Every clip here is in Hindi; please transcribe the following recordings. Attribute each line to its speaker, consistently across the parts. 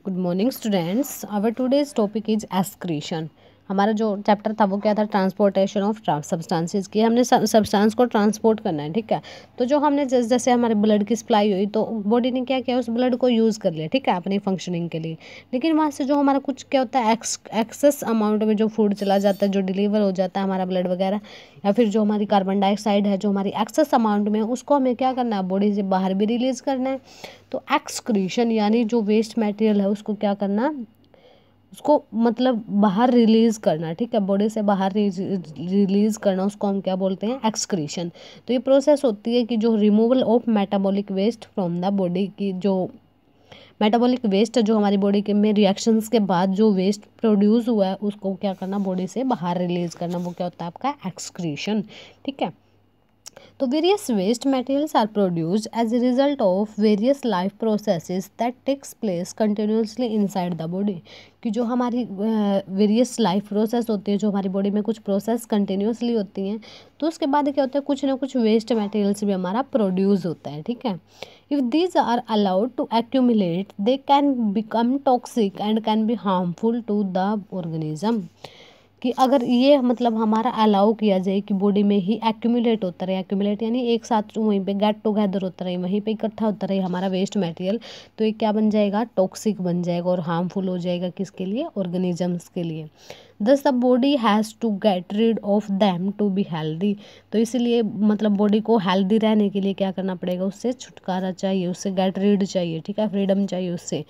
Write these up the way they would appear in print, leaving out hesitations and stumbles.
Speaker 1: Good morning students. Our today's topic is excretion. हमारा जो चैप्टर था वो क्या था, ट्रांसपोर्टेशन ऑफ सब्सटेंसेस की। हमने सब्सटेंस को ट्रांसपोर्ट करना है, ठीक है। तो जो हमने जैसे जैसे हमारे ब्लड की सप्लाई हुई तो बॉडी ने क्या किया, उस ब्लड को यूज़ कर लिया, ठीक है, अपनी फंक्शनिंग के लिए। लेकिन वहाँ से जो हमारा कुछ क्या होता है, एक्सेस अमाउंट में जो फूड चला जाता है, जो डिलीवर हो जाता है हमारा ब्लड वगैरह, या फिर जो हमारी कार्बन डाइऑक्साइड है जो हमारी एक्सेस अमाउंट में, उसको हमें क्या करना है, बॉडी से बाहर भी रिलीज़ करना है। तो एक्सक्रीशन यानी जो वेस्ट मटेरियल है उसको क्या करना, उसको मतलब बाहर रिलीज़ करना, ठीक है, बॉडी से बाहर रिलीज़ करना, उसको हम क्या बोलते हैं, एक्सक्रीशन। तो ये प्रोसेस होती है कि जो removal of metabolic waste from the body की, जो मेटाबॉलिक वेस्ट है जो हमारी बॉडी के में रिएक्शंस के बाद जो वेस्ट प्रोड्यूस हुआ है उसको क्या करना, बॉडी से बाहर रिलीज़ करना, वो क्या होता है, आपका एक्सक्रीशन, ठीक है। तो various waste materials are produced as a result of various life processes that takes place continuously inside the body. कि जो हमारी वेरियस लाइफ प्रोसेस होती है, जो हमारी बॉडी में कुछ प्रोसेस कंटिन्यूसली होती हैं, तो उसके बाद क्या होता है, कुछ ना कुछ वेस्ट मटेरियल्स भी हमारा प्रोड्यूस होता है, ठीक है। If these are allowed to accumulate they can become toxic and can be harmful to the organism. कि अगर ये मतलब हमारा अलाउ किया जाए कि बॉडी में ही एक्यूमुलेट होता रहे, एक्यूमुलेट यानी एक साथ वहीं पे गेट टुगेदर होता रहे, वहीं पे इकट्ठा होता रहे हमारा वेस्ट मटेरियल, तो ये क्या बन जाएगा, टॉक्सिक बन जाएगा और हार्मफुल हो जाएगा, किसके लिए, ऑर्गेनिजम्स के लिए। Thus the body has to get rid of them to be healthy. तो इसीलिए मतलब बॉडी को हेल्दी रहने के लिए क्या करना पड़ेगा, उससे छुटकारा चाहिए, उससे गेट रिड चाहिए, ठीक है, फ्रीडम चाहिए उससे।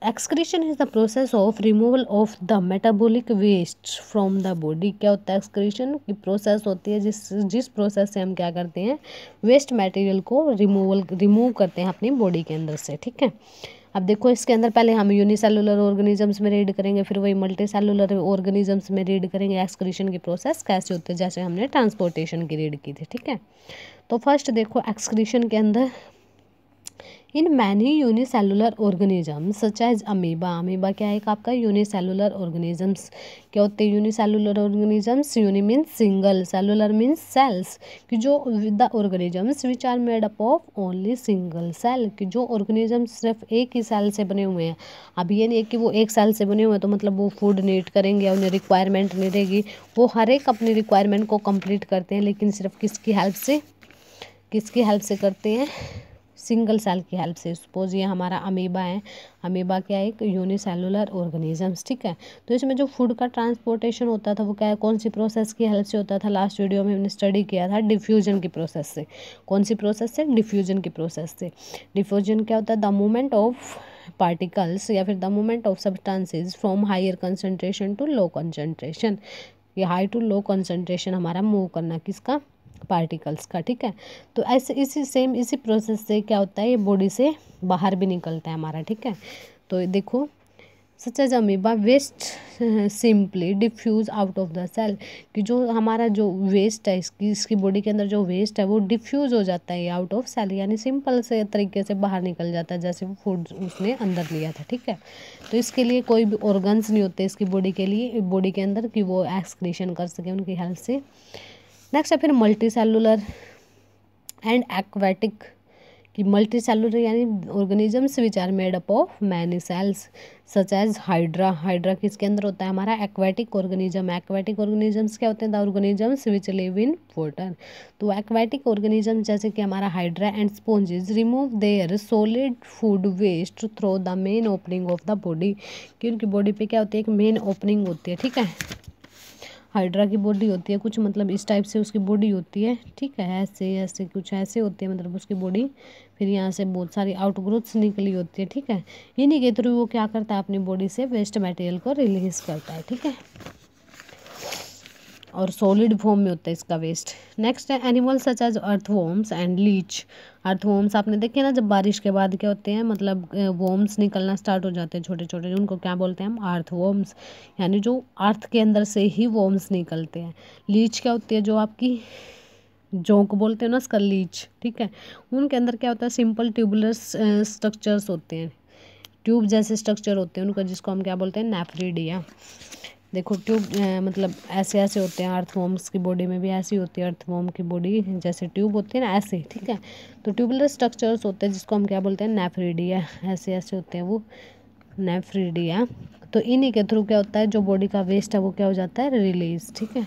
Speaker 1: Excretion is the process of removal of the metabolic waste from the body. क्या होता है, एक्सक्रीशन की प्रोसेस होती है जिस प्रोसेस से हम क्या करते हैं, वेस्ट मटेरियल को रिमूव करते हैं अपनी बॉडी के अंदर से, ठीक है। अब देखो इसके अंदर पहले हम यूनिसेलुलर ऑर्गेनिजम्स में रीड करेंगे, फिर वही मल्टी सेलुलर ऑर्गेनिजम्स में रीड करेंगे एक्सक्रीशन की प्रोसेस कैसे होती है, जैसे हमने ट्रांसपोर्टेशन की रीड की थी, ठीक है। तो फर्स्ट देखो एक्सक्रीशन के अंदर, in many unicellular organisms such as amoeba. Amoeba क्या है, एक आपका यूनिसेलुलर ऑर्गेनिजम्स। क्या होते हैं unicellular organisms, uni means single, cellular means cells, कि जो the organisms which are made up of only single cell, कि जो ऑर्गेनिजम्स सिर्फ एक ही सेल से बने हुए हैं। अब ये नहीं है कि वो एक सेल से बने हुए हैं तो मतलब वो फूड नीड करेंगे या उन्हें रिक्वायरमेंट नहीं रहेगी, वो हर एक अपनी रिक्वायरमेंट को कंप्लीट करते हैं, लेकिन सिर्फ किसकी हेल्प से करते हैं, सिंगल सेल की हेल्प से। सपोज ये हमारा अमीबा है, अमीबा क्या है, एक यूनिसेलुलर ऑर्गेनिजम्स, ठीक है। तो इसमें जो फूड का ट्रांसपोर्टेशन होता था वो क्या है, कौन सी प्रोसेस की हेल्प से होता था, लास्ट वीडियो में हमने स्टडी किया था, डिफ्यूजन की प्रोसेस से। कौन सी प्रोसेस से, डिफ्यूजन की प्रोसेस से। डिफ्यूजन क्या होता है, द मूवमेंट ऑफ पार्टिकल्स या फिर the movement of substances from higher concentration to low concentration. ये हाई टू लो कंसनट्रेशन हमारा मूव करना, किसका, पार्टिकल्स का, ठीक है। तो ऐसे इसी प्रोसेस से क्या होता है, ये बॉडी से बाहर भी निकलता है हमारा, ठीक है। तो देखो such as amoeba waste simply diffuse out of the cell, कि जो हमारा जो वेस्ट है इसकी बॉडी के अंदर जो वेस्ट है वो डिफ्यूज हो जाता है आउट ऑफ सेल, यानी सिंपल से तरीके से बाहर निकल जाता है, जैसे वो फूड उसने अंदर लिया था, ठीक है। तो इसके लिए कोई भी ऑर्गन्स नहीं होते इसकी बॉडी के लिए, बॉडी के अंदर, कि वो एक्सक्रीशन कर सके उनकी हेल्प से। नेक्स्ट है फिर मल्टी सेलुलर एंड एक्वेटिक, कि मल्टी सेलुलर यानी organisms which are made up of many cells such as hydra. Hydra किसके अंदर होता है, हमारा एक्वेटिक ऑर्गेनिज्म। एक्वेटिक ऑर्गेनिजम्स क्या होते हैं, the organisms which live in water. तो एक्वेटिक ऑर्गेनिज्म जैसे कि हमारा hydra and sponges remove their solid food waste through the main opening of the body, कि उनकी बॉडी पे क्या होती है, एक मेन ओपनिंग होती है, ठीक है। हाइड्रा की बॉडी होती है कुछ मतलब इस टाइप से उसकी बॉडी होती है, ठीक है, ऐसे ऐसे कुछ ऐसे होती है मतलब उसकी बॉडी। फिर यहाँ से बहुत सारी आउटग्रोथ्स निकली होती है, ठीक है। इन्हीं के थ्रू वो क्या करता है, अपनी बॉडी से वेस्ट मटेरियल को रिलीज करता है, ठीक है, और सॉलिड फॉर्म में होता है इसका वेस्ट। नेक्स्ट है animal such as earthworms and leech. Earthworms आपने देखे ना, जब बारिश के बाद क्या होते हैं, मतलब वॉर्म्स निकलना स्टार्ट हो जाते हैं छोटे छोटे, उनको क्या बोलते हैं हम, अर्थवॉर्म्स, यानी जो अर्थ के अंदर से ही वॉर्म्स निकलते हैं। लीच क्या होती है, जो आपकी जोंक बोलते हैं ना उसका, लीच, ठीक है। उनके अंदर क्या होता है, सिंपल ट्यूबुलर स्ट्रक्चर्स होते हैं, ट्यूब जैसे स्ट्रक्चर होते हैं उनका, जिसको हम क्या बोलते हैं, नेफ्रिडिया। देखो ट्यूब मतलब ऐसे ऐसे होते हैं, अर्थवॉर्म्स की बॉडी में भी ऐसी होती है, अर्थवॉर्म की बॉडी जैसे ट्यूब होती है ना ऐसे, ठीक है। तो ट्यूबुलर स्ट्रक्चर्स होते हैं जिसको हम क्या बोलते हैं, नेफ्रिडिया, ऐसे ऐसे होते हैं वो नेफ्रिडिया। तो इन्हीं के थ्रू क्या होता है, जो बॉडी का वेस्ट है वो क्या हो जाता है, रिलीज, ठीक है।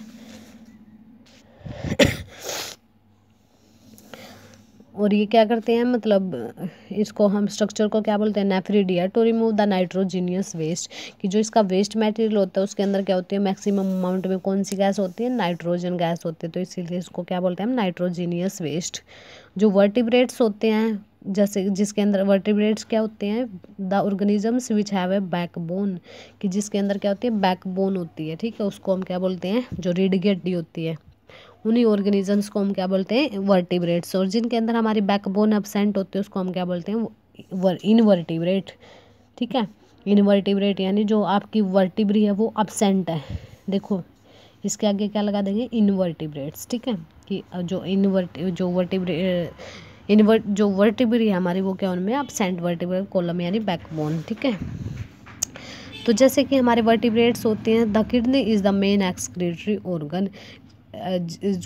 Speaker 1: और ये क्या करते हैं, मतलब इसको हम स्ट्रक्चर को क्या बोलते हैं, nephridia, to remove the nitrogenous waste, कि जो इसका वेस्ट मटेरियल होता है उसके अंदर क्या होती है, मैक्सिमम अमाउंट में कौन सी गैस होती है, नाइट्रोजन गैस होती है, तो इसीलिए इसको क्या बोलते हैं हम, नाइट्रोजीनियस वेस्ट। जो वर्टिब्रेट्स होते हैं, जैसे जिसके अंदर वर्टिब्रेट्स क्या होते हैं, the organisms which have a backbone, कि जिसके अंदर क्या होती है, बैकबोन होती है, ठीक है, उसको हम क्या बोलते हैं, जो रीढ़ की हड्डी होती है, उन्हीं ऑर्गेनिजम्स को हम क्या बोलते हैं, वर्टिब्रेट्स। और जिनके अंदर हमारी बैकबोन एब्सेंट होती है उसको हम क्या बोलते हैं, इनवर्टिब्रेट, ठीक है। इनवर्टिब्रेट यानी जो आपकी वर्टिब्री है वो एब्सेंट है, देखो इसके आगे क्या लगा देंगे, इनवर्टिब्रेट्स, ठीक है, कि जो वर्टिब्री है हमारी वो क्या उनमें एब्सेंट वर्टिब्रल कॉलम यानी बैकबोन, ठीक है। तो जैसे कि हमारे वर्टिब्रेट्स होते हैं, the kidney is the main excretory organ,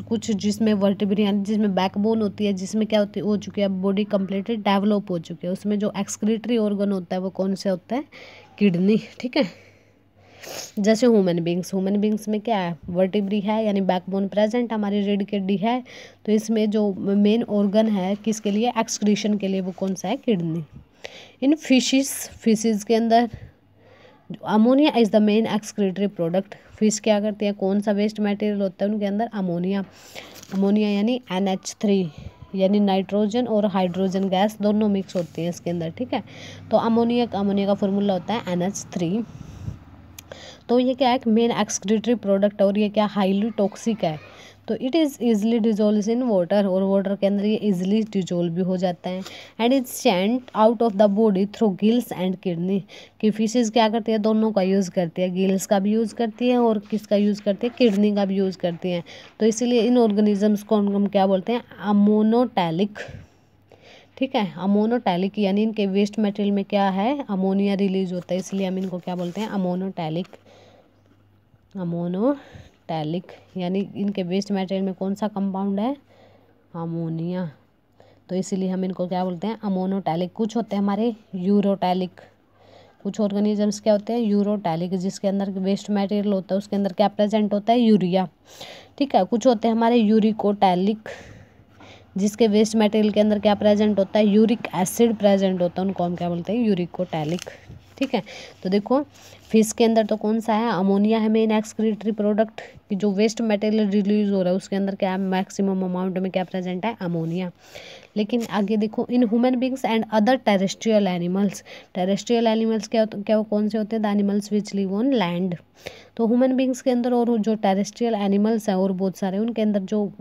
Speaker 1: कुछ जिसमें वर्टिब्री यानी जिसमें बैकबोन होती है, जिसमें क्या होती हो चुकी है, बॉडी कम्प्लीटली डेवलप हो चुकी है, उसमें जो एक्सक्रीटरी ऑर्गन होता है वो कौन सा होता है, किडनी, ठीक है। जैसे ह्यूमन बींग्स में क्या है, वर्टिब्री है यानी बैकबोन प्रेजेंट, हमारी रीढ़ की हड्डी है, तो इसमें जो मेन ऑर्गन है किसके लिए, एक्सक्रीशन के लिए, वो कौन सा है, किडनी। इन फिशेस के अंदर ammonia is the main excretory product, fish क्या करती है, कौन सा वेस्ट मटेरियल होता है उनके अंदर, अमोनिया यानी NH3, यानी नाइट्रोजन और हाइड्रोजन गैस दोनों मिक्स होती हैं इसके अंदर, ठीक है। तो अमोनिया का फॉर्मूला होता है NH3। तो ये क्या है, मेन एक्सक्रीटरी प्रोडक्ट, और ये क्या हाईली टॉक्सिक है, तो it is easily dissolve in water, और वाटर के अंदर ये इजिली डिजोल्व भी हो जाता है, and it's sent out of the body through gills and kidney, कि फिशेज क्या करती है, दोनों का यूज़ करती है, गिल्स का भी यूज़ करती है और किसका यूज़ करती है, किडनी का भी यूज़ करती है। तो इसीलिए इन ऑर्गेनिजम्स को हम क्या बोलते हैं, अमोनोटैलिक, ठीक है, अमोनोटैलिक, यानी इनके वेस्ट मटेरियल में क्या है, अमोनिया रिलीज होता है, इसलिए हम इनको क्या बोलते हैं, अमोनोटैलिक यानी इनके वेस्ट मटेरियल में कौन सा कंपाउंड है, अमोनिया, तो इसीलिए हम इनको क्या बोलते हैं, अमोनोटैलिक। कुछ होते हैं हमारे यूरोटैलिक, कुछ ऑर्गेनिजम्स क्या होते हैं, यूरोटैलिक, जिसके अंदर वेस्ट मटेरियल होता है उसके अंदर क्या प्रेजेंट होता है, यूरिया, ठीक है। कुछ होते हैं हमारे यूरिकोटैलिक, जिसके वेस्ट मटेरियल के अंदर क्या प्रेजेंट होता है, यूरिक एसिड प्रेजेंट होता है, उनको हम क्या बोलते हैं, यूरिकोटैलिक, ठीक है। तो देखो फिश के अंदर तो कौन सा है, अमोनिया है मेन एक्सक्रीटरी प्रोडक्ट, कि जो वेस्ट मटेरियल रिलीज हो रहा है उसके अंदर क्या है, मैक्सिमम अमाउंट में क्या प्रेजेंट है, अमोनिया। लेकिन आगे देखो, in human beings and other terrestrial animals क्या कौन से होते हैं, the animals which live on land. तो ह्यूमन बींग्स के अंदर और जो टेरेस्ट्रियल एनिमल्स हैं और बहुत सारे, उनके अंदर जो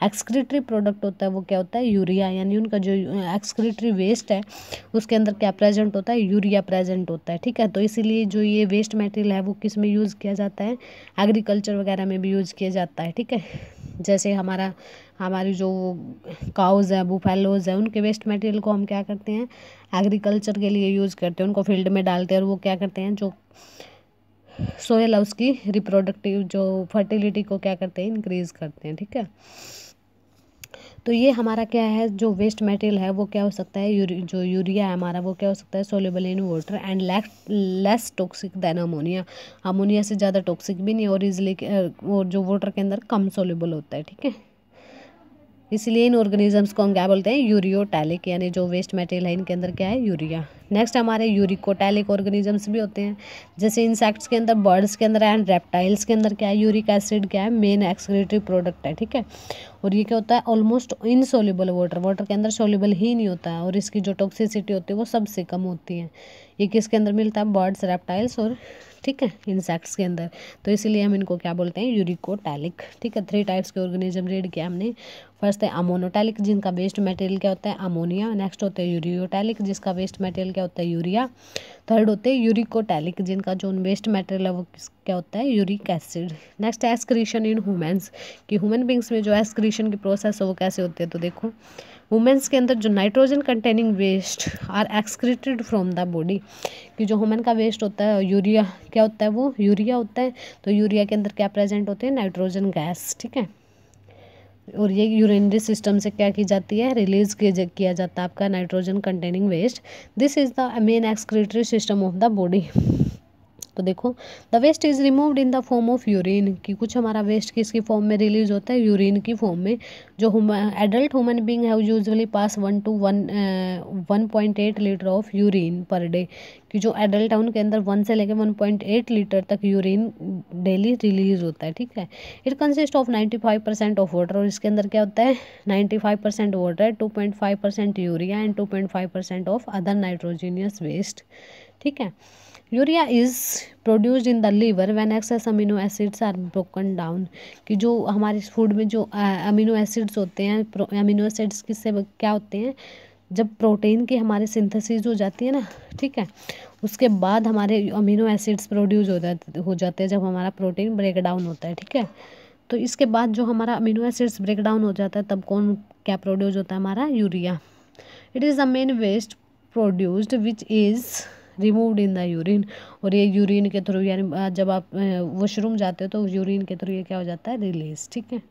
Speaker 1: एक्सक्रीटरी प्रोडक्ट होता है वो क्या होता है, यूरिया, यानी उनका जो एक्सक्रीटरी वेस्ट है उसके अंदर क्या प्रेजेंट होता है, यूरिया प्रेजेंट होता है, ठीक है। तो इसीलिए जो ये वेस्ट मटेरियल है वो किस में यूज़ किया जाता है, एग्रीकल्चर वगैरह में भी यूज़ किया जाता है, ठीक है। जैसे हमारी जो काउज है, बुफेलोज है, उनके वेस्ट मटेरियल को हम क्या करते हैं, एग्रीकल्चर के लिए यूज़ करते हैं, उनको फील्ड में डालते हैं, और वो क्या करते हैं, जो सोयल है उसकी रिप्रोडक्टिव जो फर्टिलिटी को क्या करते हैं, इंक्रीज करते हैं, ठीक है। तो ये हमारा क्या है, जो वेस्ट मटेरियल है वो क्या हो सकता है, जो यूरिया है हमारा वो क्या हो सकता है, soluble in water and less toxic than ammonia, ammonia से ज़्यादा टॉक्सिक भी नहीं, और इजिली और जो वाटर के अंदर कम सोल्यूबल होता है, ठीक है। इसलिए इन ऑर्गेनिजम्स को हम क्या बोलते हैं, यूरियोटैलिक, यानी जो वेस्ट मटेरियल है इनके अंदर क्या है, यूरिया। नेक्स्ट हमारे यूरिकोटैलिक ऑर्गेनिजम्स भी होते हैं, जैसे इंसेक्ट्स के अंदर, बर्ड्स के अंदर एंड रेप्टाइल्स के अंदर क्या है, यूरिक एसिड क्या है, मेन एक्सक्रीटरी प्रोडक्ट है, ठीक है। और ये क्या होता है, ऑलमोस्ट इनसोल्यूबल वाटर के अंदर सोल्यूबल ही नहीं होता है, और इसकी जो टॉक्सिसिटी होती है वो सबसे कम होती है। ये किसके अंदर मिलता है, बर्ड्स, रेप्टाइल्स और, ठीक है, इंसेक्ट्स के अंदर। तो इसीलिए हम इनको क्या बोलते हैं, यूरिकोटैलिक, ठीक है। 3 टाइप्स के ऑर्गेनिज्म रीड किया हमने। फर्स्ट है अमोनोटैलिक, जिनका वेस्ट मटेरियल क्या होता है, अमोनिया। नेक्स्ट होते हैं यूरियोटैलिक, जिसका वेस्ट मटेरियल क्या होता है, यूरिया। थर्ड होते हैं यूरिकोटैलिक, जिनका जो वेस्ट मटेरियल है वो क्या होता है, यूरिक एसिड। नेक्स्ट है एक्सक्रीशन इन ह्यूमन्स, कि ह्यूमन बींग्स में जो एक्सक्रीशन की प्रोसेस है वो कैसे होती है, तो देखो वुमेन्स के अंदर जो nitrogen containing waste are excreted from the body, कि जो वुमेन का वेस्ट होता है यूरिया, क्या होता है वो यूरिया होता है। तो यूरिया के अंदर क्या प्रेजेंट होते हैं, नाइट्रोजन गैस, ठीक है। और ये यूरिनरी सिस्टम से क्या की जाती है, रिलीज किया जाता है आपका nitrogen containing waste. This is the main excretory system of the body. तो देखो the waste is removed in the form of urine, कि कुछ हमारा वेस्ट किसकी फॉर्म में रिलीज होता है, यूरिन की फॉर्म में। जो adult human being have usually pass 1.8 litre of urine per day, कि जो एडल्ट है उनके अंदर 1 से लेकर 1.8 लीटर तक यूरिन डेली रिलीज होता है, ठीक है। It consist of 95% of water, और इसके अंदर क्या होता है 95% water, 2.5% urea and 2.5% of other nitrogenous waste, ठीक है। Urea is produced in the liver when excess amino acids are broken down, कि जो हमारे फूड में जो अमीनो एसिड्स होते हैं, अमीनो एसिड्स किससे क्या होते हैं, जब प्रोटीन की हमारे सिंथेसिस हो जाती है ना, ठीक है, उसके बाद हमारे अमीनो एसिड्स प्रोड्यूस हो जाते हैं जब हमारा प्रोटीन ब्रेक डाउन होता है, ठीक है। तो इसके बाद जो हमारा अमीनो एसिड्स ब्रेक डाउन हो जाता है तब कौन क्या प्रोड्यूस होता है, हमारा urea. It is the main waste produced which is removed in the urine, और ये यूरिन के थ्रू, यानी जब आप वॉशरूम जाते हो तो यूरिन के थ्रू ये क्या हो जाता है, रिलीज, ठीक है।